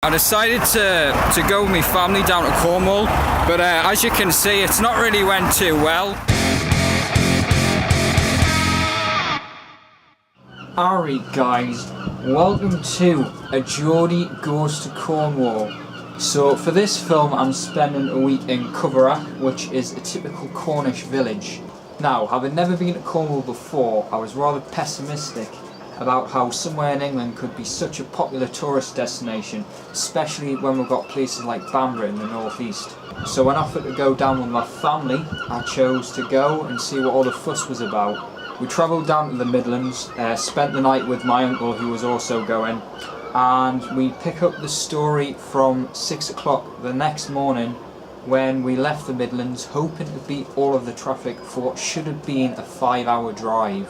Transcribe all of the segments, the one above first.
I decided to go with my family down to Cornwall, but as you can see, it's not really went too well. Alright guys, welcome to A Geordie Goes to Cornwall. So for this film I'm spending a week in Cornwall, which is a typical Cornish village. Now, having never been to Cornwall before, I was rather pessimistic about how somewhere in England could be such a popular tourist destination, especially when we've got places like Bamburgh in the northeast. So when I offered to go down with my family, I chose to go and see what all the fuss was about. We travelled down to the Midlands, spent the night with my uncle who was also going, and we pick up the story from 6 o'clock the next morning when we left the Midlands, hoping to beat all of the traffic for what should have been a 5-hour drive.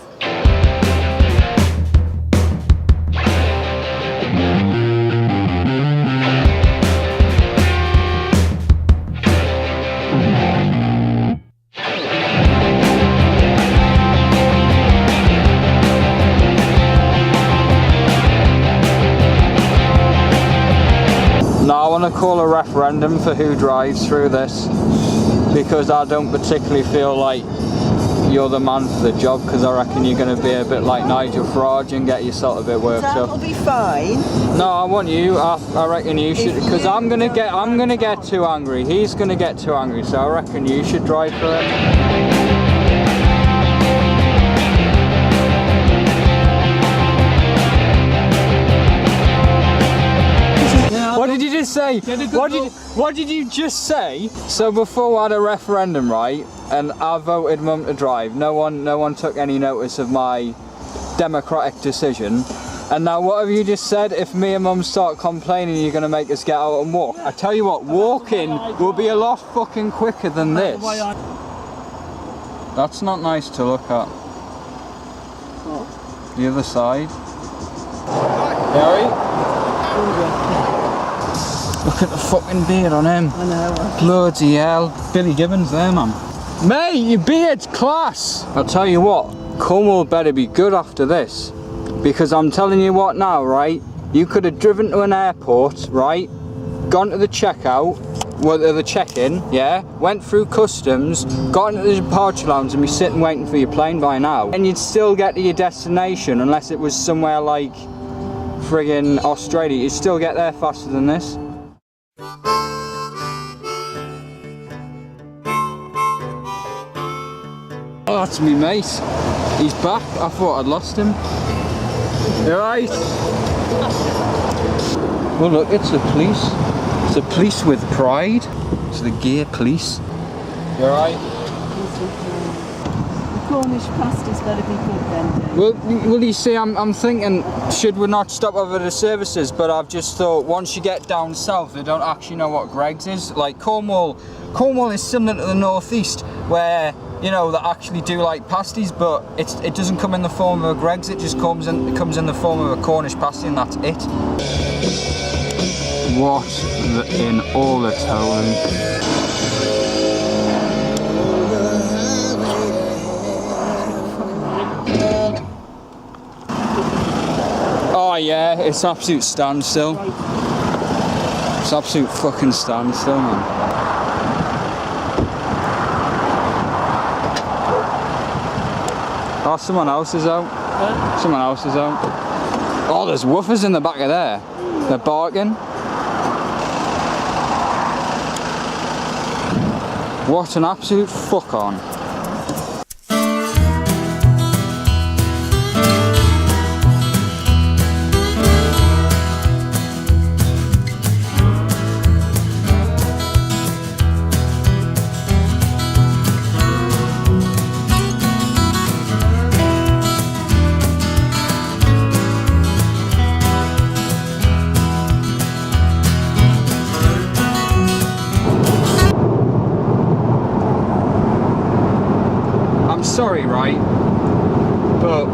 Now I want to call a referendum for who drives through this, because I don't particularly feel like you're the man for the job, because I reckon you're going to be a bit like Nigel Farage and get yourself a bit worked up. That'll be fine. No, I want you. I reckon you should, because I'm gonna get too angry. He's gonna get too angry, so I reckon you should drive through it. What did you just say? What did you just say? So before I had a referendum, right, and I voted Mum to drive, no one took any notice of my democratic decision. And now what have you just said? If me and Mum start complaining, you're gonna make us get out and walk. I tell you what, walking will be a lot fucking quicker than this. That's not nice to look at. The other side. Gary? Look at the fucking beard on him. I know. Bloody hell. Billy Gibbons there, man. Mate, your beard's class. I'll tell you what, Cornwall better be good after this. Because I'm telling you what now, right? You could have driven to an airport, right? Gone to the checkout, well, the check-in, yeah? Went through customs, got into the departure lounge and be sitting waiting for your plane by now. And you'd still get to your destination unless it was somewhere like friggin' Australia. You'd still get there faster than this. Oh, that's me mate. He's back. I thought I'd lost him. You alright? Well look, it's the police. It's the police with pride. It's the gear police. You alright? The Cornish pasties better be good then. Well, you see, I'm thinking, should we not stop over the services? But I've just thought, once you get down south, they don't actually know what Greggs is. Like Cornwall is similar to the northeast, where you know, that actually do like pasties, but it doesn't come in the form of a Greggs, it just comes in the form of a Cornish pasty, and that's it. What in all the tone? Oh yeah, it's absolute standstill. It's absolute fucking standstill, man. Oh, someone else is out. Huh? Someone else is out. Oh, there's woofers in the back of there. They're barking. What an absolute fuck on. Sorry, right, but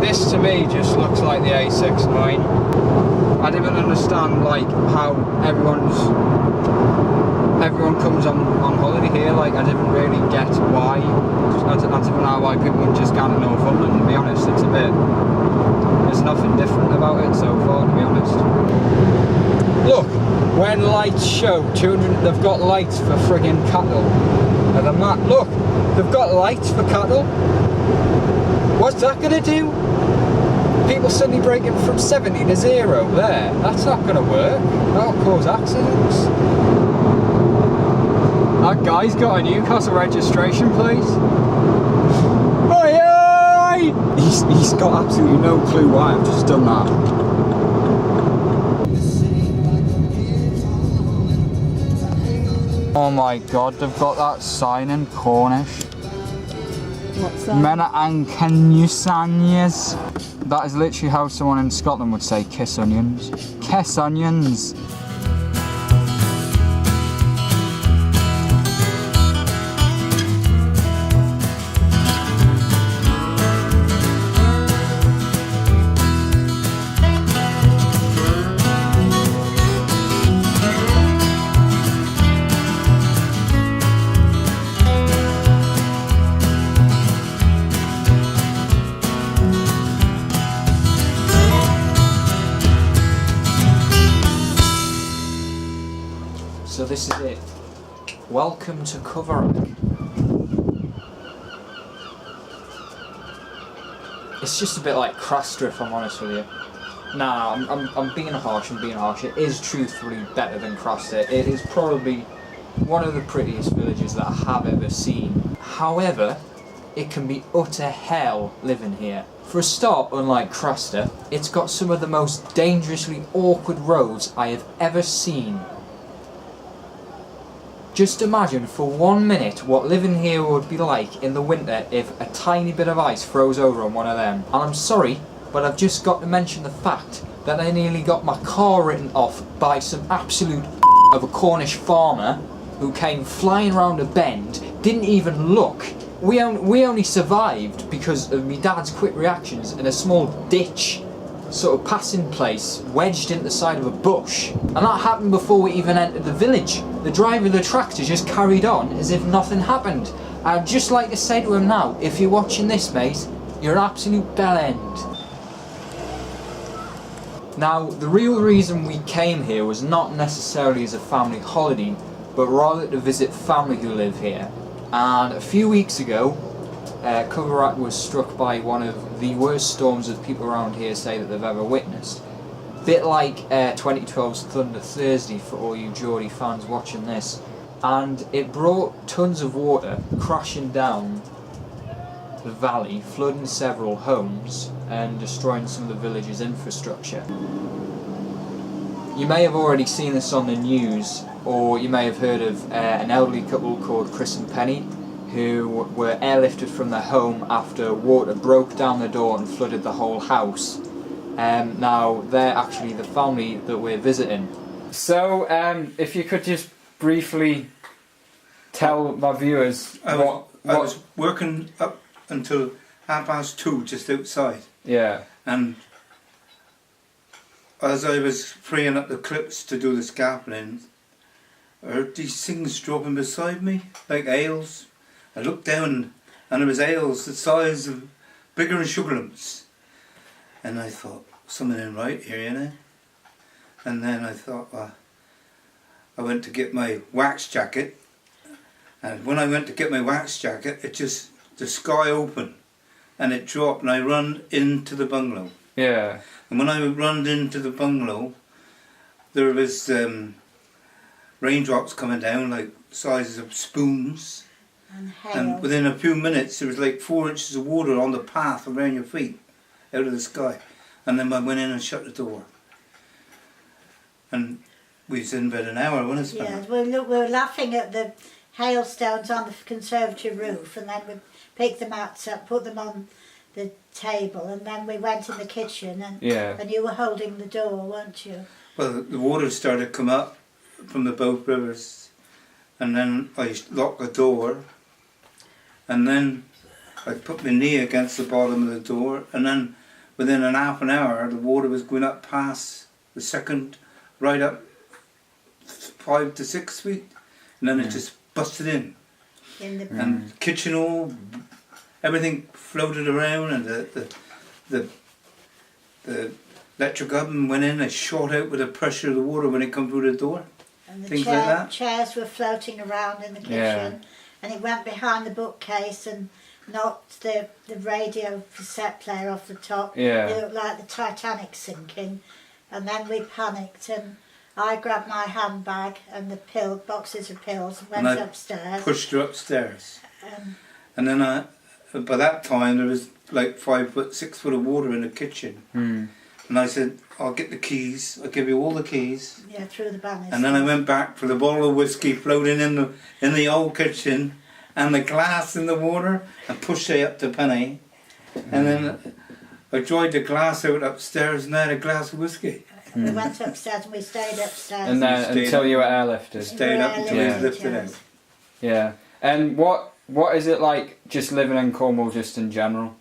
this to me just looks like the A69. I didn't understand like how everyone comes on holiday here. Like I didn't really get why. I don't know why people wouldn't just go to Northumberland. To be honest, it's a bit. There's nothing different about it so far, to be honest. honest. Look, when lights show children, they've got lights for friggin' cattle. And I'm not, look, they've got lights for cattle. What's that gonna do? People suddenly breaking from 70 to 0 there. That's not gonna work. That'll cause accidents. That guy's got a Newcastle registration plate. Oi, oi! He's got absolutely no clue why I've just done that. Oh my god, they've got that sign in Cornish. What's that? Mena an Canusanias. That is literally how someone in Scotland would say kiss onions. Kiss onions. So this is it. Welcome to Cornwall. It's just a bit like Craster, if I'm honest with you. Nah, I'm being harsh. It is truthfully better than Craster. It is probably one of the prettiest villages that I have ever seen. However, it can be utter hell living here. For a start, unlike Craster, it's got some of the most dangerously awkward roads I have ever seen. Just imagine for 1 minute what living here would be like in the winter if a tiny bit of ice froze over on one of them. And I'm sorry, but I've just got to mention the fact that I nearly got my car written off by some absolute of a Cornish farmer who came flying around a bend, didn't even look. We only survived because of my dad's quick reactions in a small ditch sort of passing place wedged into the side of a bush, and that happened before we even entered the village. The driver of the tractor just carried on as if nothing happened. I'd just like to say to him now, if you're watching this, mate, you're an absolute bellend. Now, the real reason we came here was not necessarily as a family holiday, but rather to visit family who live here. And a few weeks ago, Cornwall was struck by one of the worst storms that people around here say that they've ever witnessed. Bit like 2012's Thunder Thursday for all you Geordie fans watching this. And it brought tons of water crashing down the valley, flooding several homes and destroying some of the village's infrastructure. You may have already seen this on the news, or you may have heard of an elderly couple called Chris and Penny, who were airlifted from their home after water broke down the door and flooded the whole house. Now, they're actually the family that we're visiting. So, if you could just briefly tell my viewers I was working up until 2:30 just outside. Yeah. And as I was freeing up the clips to do the scaffolding, I heard these things dropping beside me, like ales. I looked down and there was ales the size of bigger than sugar lumps. And I thought, something ain't right here, you know. And then I thought, I went to get my wax jacket. And when I went to get my wax jacket, the sky opened and it dropped and I run into the bungalow. Yeah. And when I run into the bungalow, there was raindrops coming down like sizes of spoons. And within a few minutes there was like 4 inches of water on the path around your feet, out of the sky. And then I went in and shut the door. And we was in about an hour, wasn't it? Yeah, we were laughing at the hailstones on the conservatory roof, and then we picked them out, put them on the table, and then we went in the kitchen, and you were holding the door, weren't you? Well, the water started to come up from the both rivers, and then I locked the door, and then I put my knee against the bottom of the door, and then within an half an hour the water was going up past the second, right up 5 to 6 feet, and then it just busted in and the kitchen all, everything floated around, and the electric oven went in and shot out with the pressure of the water when it come through the door. And the Things like that. chairs were floating around in the kitchen, and it went behind the bookcase and knocked the radio cassette player off the top. Yeah. It looked like the Titanic sinking, and then we panicked, and I grabbed my handbag and the boxes of pills and went upstairs. Pushed her upstairs. And then by that time there was like 5 foot, 6 foot of water in the kitchen. And I said, I'll get the keys, I'll give you all the keys. Yeah, through the banister. And then I went back for the bottle of whiskey floating in the old kitchen and the glass in the water and pushed it up to Penny. And then I dried the glass out upstairs and I had a glass of whiskey. We went upstairs and we stayed upstairs. And then until you were airlifted. Stayed up until we was lifted out. Yeah. And what is it like just living in Cornwall just in general?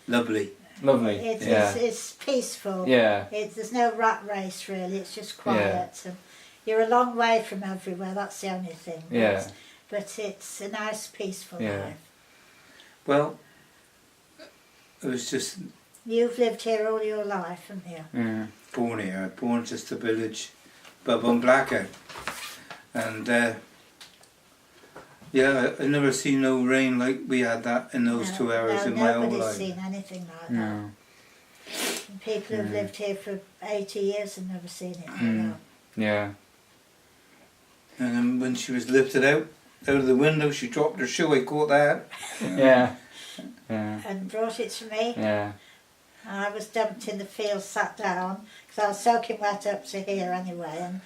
Lovely. Lovely. It's peaceful. Yeah. There's no rat race really. It's just quiet. And you're a long way from everywhere. That's the only thing. Yeah. But it's a nice, peaceful life. Well, it was just. You've lived here all your life, haven't you? Yeah. Born here. Born just a village, but on Blackhead, and yeah, I never seen no rain like we had that in those 2 hours in my whole life. Nobody's seen anything like that. And people who've lived here for 80 years have never seen it like that. Yeah. And then when she was lifted out of the window, she dropped her shoe. I caught that. Yeah. Yeah. And brought it to me. Yeah. I was dumped in the field, sat down, because I was soaking wet up to here anyway,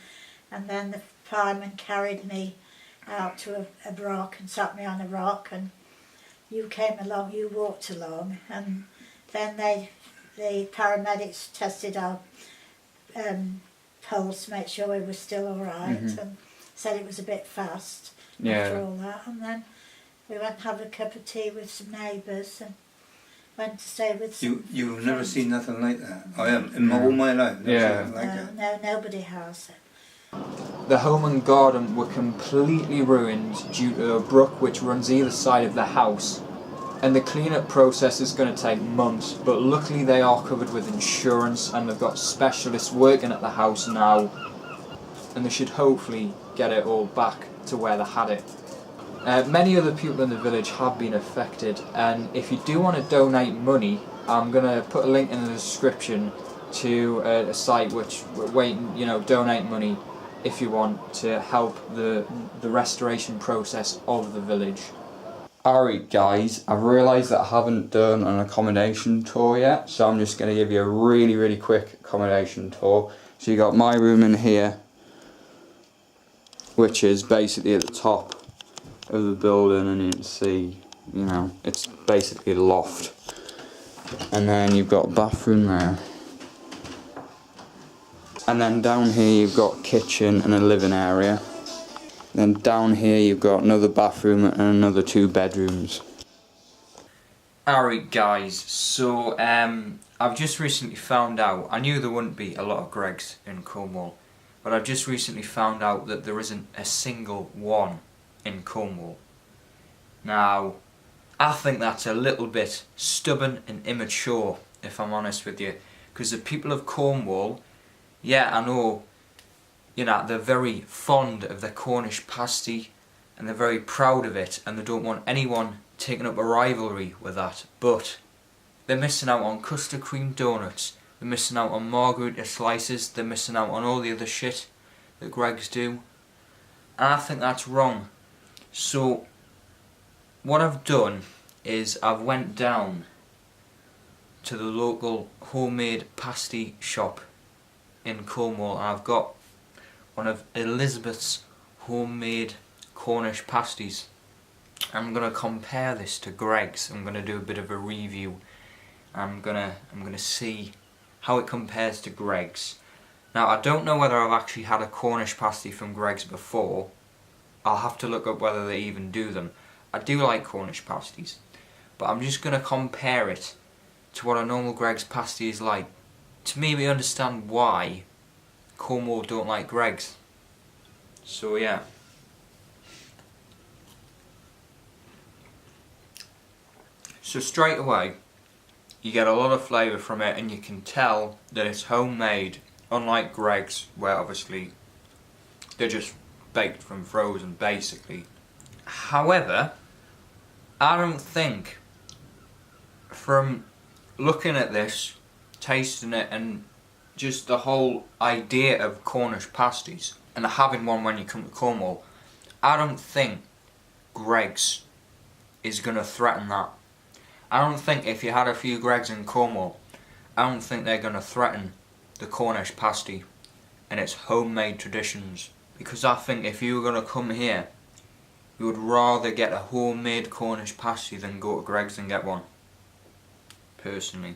and then the fireman carried me out to a rock and sat me on a rock, and you came along, you walked along, and then the paramedics tested our pulse to make sure we were still alright, and said it was a bit fast after all that, and then we went and had a cup of tea with some neighbours and went to stay with some You've never seen nothing like that. I am in all my life. Never seen anything like that. No, nobody has. The home and garden were completely ruined due to a brook which runs either side of the house, and the clean-up process is going to take months, but luckily they are covered with insurance and they've got specialists working at the house now, and they should hopefully get it all back to where they had it. Many other people in the village have been affected, and if you do want to donate money, I'm going to put a link in the description to a site which donate money if you want to help the restoration process of the village. Alright guys, I've realised that I haven't done an accommodation tour yet, so I'm just going to give you a really quick accommodation tour. So you got my room in here, which is basically at the top of the building, and you can see, it's basically the loft. And then you've got a bathroom there. And then down here you've got kitchen and a living area. Then down here you've got another bathroom and another 2 bedrooms. Alright guys, so I've just recently found out, I knew there wouldn't be a lot of Gregs in Cornwall, but I've just recently found out that there isn't a single one in Cornwall. Now, I think that's a little bit stubborn and immature, if I'm honest with you, because the people of Cornwall, yeah, I know, they're very fond of their Cornish pasty and they're very proud of it, and they don't want anyone taking up a rivalry with that, but they're missing out on custard cream donuts, they're missing out on margarita slices, they're missing out on all the other shit that Gregs do, and I think that's wrong. So what I've done is I've went down to the local homemade pasty shop in Cornwall, and I've got one of Elizabeth's homemade Cornish pasties. I'm gonna compare this to Greg's. I'm gonna do a bit of a review. I'm gonna see how it compares to Greg's. Now I don't know whether I've actually had a Cornish pasty from Greg's before. I'll have to look up whether they even do them. I do like Cornish pasties, but I'm just gonna compare it to what a normal Greg's pasty is like, to maybe understand why Cornwall don't like Greg's. So yeah. So straight away, You get a lot of flavour from it, and you can tell that it's homemade, unlike Greg's, where obviously they're just baked from frozen, basically. However, I don't think, from looking at this, tasting it, and just the whole idea of Cornish pasties, and having one when you come to Cornwall, I don't think Greg's is going to threaten that. I don't think if you had a few Greg's in Cornwall, I don't think they're going to threaten the Cornish pasty and its homemade traditions. Because I think if you were going to come here, you would rather get a homemade Cornish pasty than go to Greg's and get one. Personally.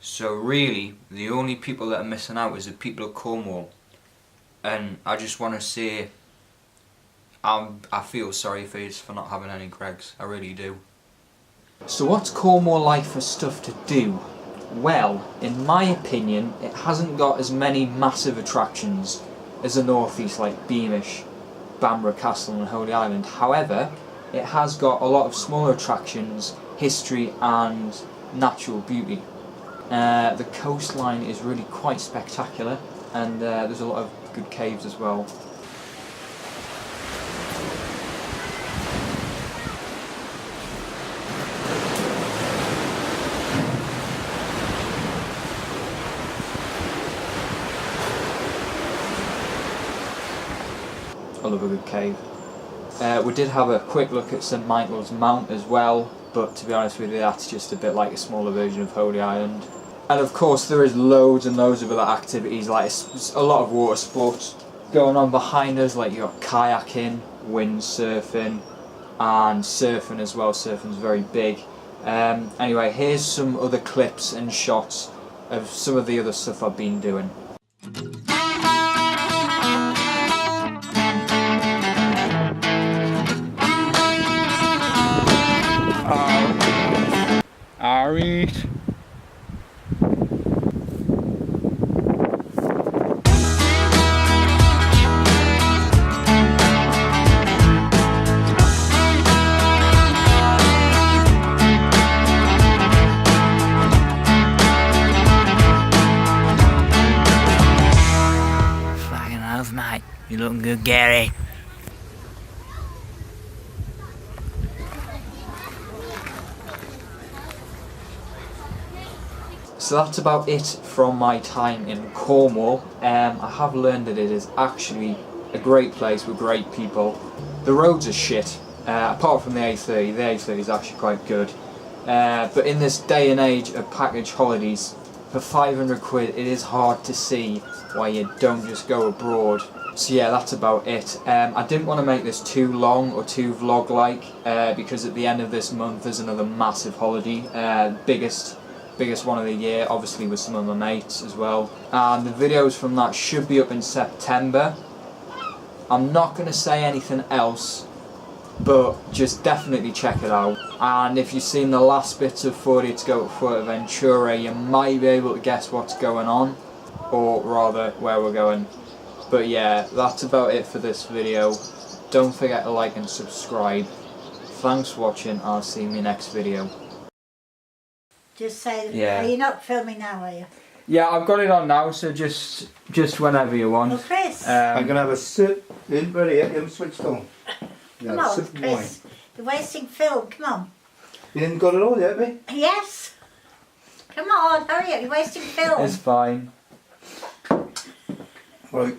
So really, the only people that are missing out is the people of Cornwall. And I just want to say, I feel sorry for you for not having any Greg's. I really do. So what's Cornwall like for stuff to do? Well, in my opinion, it hasn't got as many massive attractions as the North East, like Beamish, Bamburgh Castle and Holy Island. However, it has got a lot of smaller attractions, history and natural beauty. The coastline is really quite spectacular, and there's a lot of good caves as well. I love a good cave. We did have a quick look at St Michael's Mount as well, but to be honest with you, that's just a bit like a smaller version of Holy Island. And of course there is loads and loads of other activities, like a lot of water sports going on behind us, like you've got kayaking, windsurfing and surfing as well. Surfing's very big. Anyway, here's some other clips and shots of some of the other stuff I've been doing. Alright. Fucking hell, mate. You looking good, Gary. So that's about it from my time in Cornwall. I have learned that it is actually a great place with great people. The roads are shit, apart from the A30. The A30 is actually quite good. But in this day and age of package holidays, for 500 quid it is hard to see why you don't just go abroad. So yeah, that's about it. I didn't want to make this too long or too vlog-like, because at the end of this month there's another massive holiday, biggest one of the year, obviously with some of my mates as well. And the videos from that should be up in September. I'm not going to say anything else, but just definitely check it out. And if you've seen the last bits of footage to go to Fuerteventura, you might be able to guess what's going on, or rather where we're going. But yeah, that's about it for this video. Don't forget to like and subscribe. Thanks for watching, I'll see you in my next video. Just say, yeah. Are you not filming now, are you? Yeah, I've got it on now, so just whenever you want. Well, Chris. I'm going to have a sip in, ready, get him switched on. Come on, Chris. You're wasting film, come on. You didn't got it all yet, me? Yes. Come on, hurry up, you're wasting film. It's fine. Right.